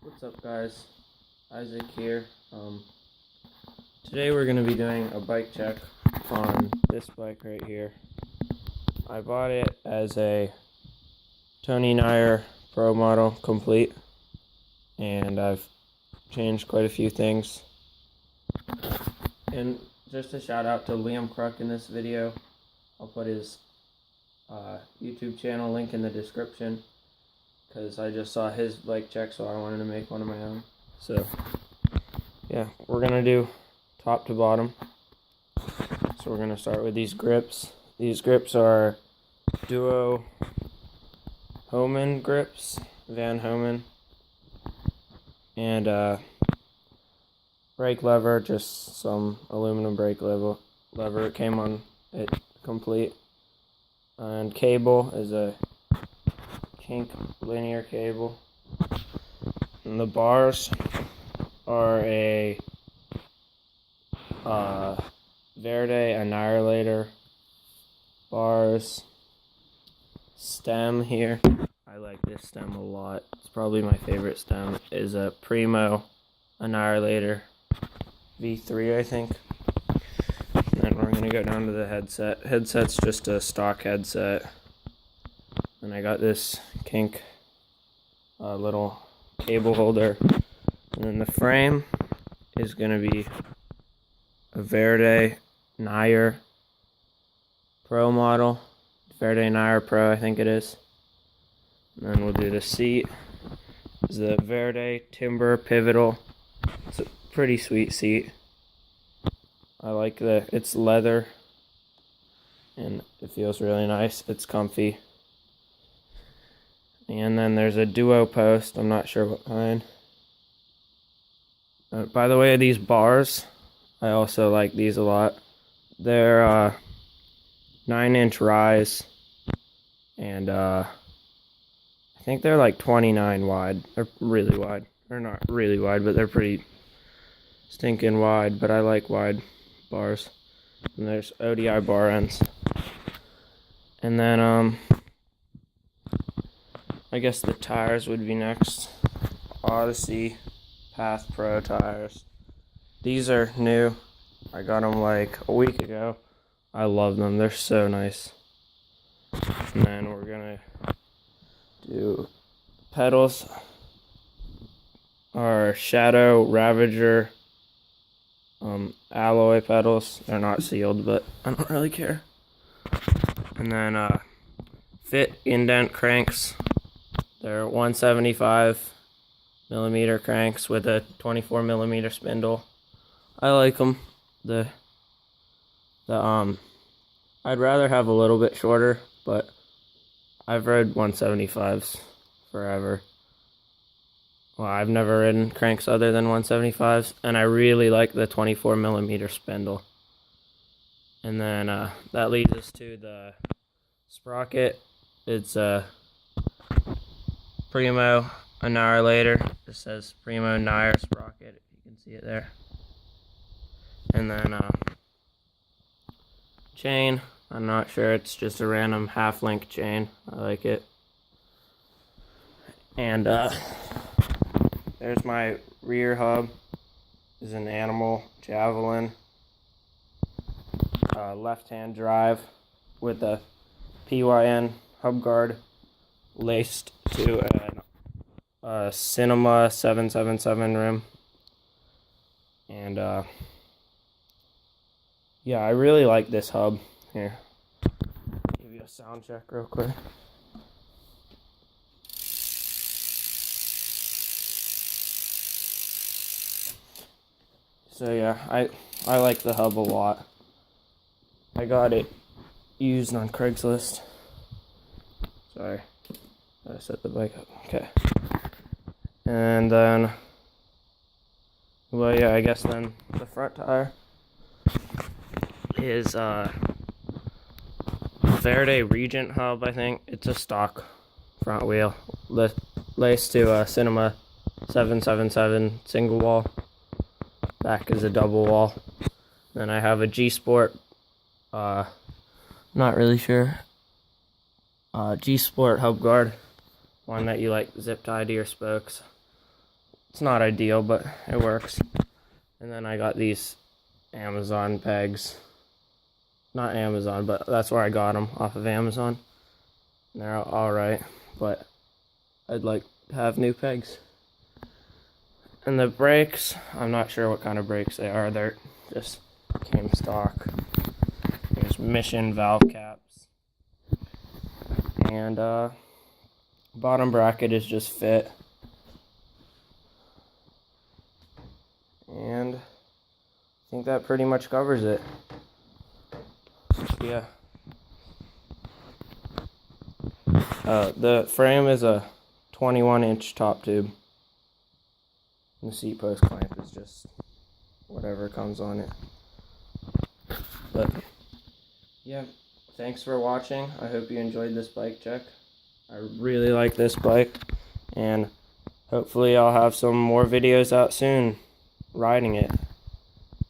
What's up, guys? Isaac here. Today we're going to be doing a bike check on this bike right here. I bought it as a Verde Neyer Pro model complete, and I've changed quite a few things. And just a shout out to Liam Kruk in this video. I'll put his YouTube channel link in the description, because I just saw his bike check, so I wanted to make one of my own. So yeah, we're gonna do top to bottom. So we're gonna start with these grips. These grips are Duo Homan grips, Van Homan, and brake lever, just some aluminum brake lever. It came on it complete, and cable is a kink linear cable, and the bars are a Verde Neyer bars. Stem here, I like this stem a lot. It's probably my favorite stem. Is a Primo Annihilator V3, I think. And then we're gonna go down to the headset. Headset's just a stock headset. And I got this kink little cable holder. And then the frame is gonna be a Verde Neyer Pro model. Verde Neyer Pro, I think it is. And then we'll do the seat. It's the Verde Timber Pivotal. It's a pretty sweet seat. I like it's leather, and it feels really nice. It's comfy. And then there's a Duo post. I'm not sure what kind. By the way, these bars, I also like these a lot. They're 9-inch rise, and I think they're like 29 wide. They're really wide. They're not really wide, but they're pretty stinking wide. But I like wide bars. And there's ODI bar ends. And then I guess the tires would be next. Odyssey Path Pro tires. These are new. I got them like a week ago. I love them. They're so nice. And then we're gonna do pedals. Our Shadow Ravager alloy pedals. They're not sealed, but I don't really care. And then Fit indent cranks. They're 175 millimeter cranks with a 24 millimeter spindle. I like them. I'd rather have a little bit shorter, but I've rode 175s forever. Well, I've never ridden cranks other than 175s, and I really like the 24 millimeter spindle. And then that leads us to the sprocket. It's a Primo Annihilator. It says Primo Neyer sprocket, if you can see it there. And then chain, I'm not sure, it's just a random half-length chain. I like it. And there's my rear hub. Is an Animal Javelin left-hand drive with a PYN hub guard laced to a Cinema 777 rim. And yeah, I really like this hub. Here, give you a sound check real quick. So yeah, I like the hub a lot. I got it used on Craigslist. Sorry, I set the bike up. Okay. And then, well, yeah, I guess then the front tire is Verde Regent hub, I think. It's a stock front wheel laced to a Cinema 777 single wall. Back is a double wall. Then I have a G Sport, not really sure, G Sport hub guard, one that you like zip tie to your spokes. It's not ideal, but it works. And then I got these Amazon pegs. Not Amazon, but that's where I got them, off of Amazon. They're alright, but I'd like to have new pegs. And the brakes, I'm not sure what kind of brakes they are. They're just came stock. There's Mission valve caps. And bottom bracket is just fit. And I think that pretty much covers it. Yeah. The frame is a 21-inch top tube. And the seat post clamp is just whatever comes on it. But yeah, thanks for watching. I hope you enjoyed this bike check. I really like this bike, and hopefully I'll have some more videos out soon riding it.